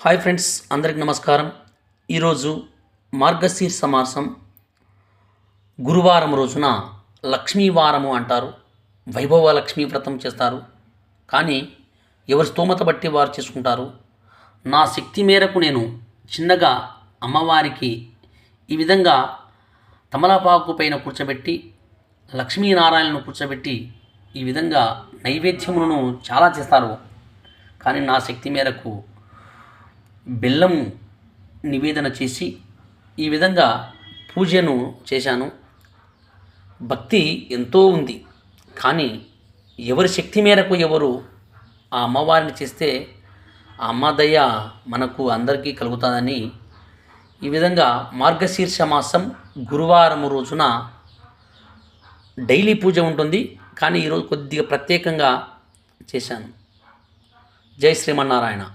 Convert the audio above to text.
Hi friends, అందరికి నమస్కారం. ఈరోజు మార్గశీర్ష మాసం గురువారం రోజున లక్ష్మీవారము అంటారు. వైభవ లక్ష్మీ వ్రతం చేస్తారు. కానీ ఎవరి స్తోమత బట్టి వారు చేసుకుంటారు. నా శక్తి మేరకు నేను చిన్నగా అమ్మవారికి ఈ విధంగా తమలపాకు పైన కూర్చోబెట్టి లక్ష్మీనారాయణను కూర్చోబెట్టి ఈ విధంగా నైవేద్యములను చాలా చేస్తారు. కానీ నా శక్తి మేరకు బెల్లం నివేదన చేసి ఈ విధంగా పూజను చేశాను. భక్తి ఎంతో ఉంది, కానీ ఎవరి శక్తి మేరకు ఎవరు ఆ అమ్మవారిని చేస్తే ఆ అమ్మ దయ మనకు అందరికీ కలుగుతుందని ఈ విధంగా మార్గశీర్ష మాసం గురువారం రోజున డైలీ పూజ ఉంటుంది. కానీ ఈరోజు కొద్దిగా ప్రత్యేకంగా చేశాను. జై శ్రీమన్నారాయణ.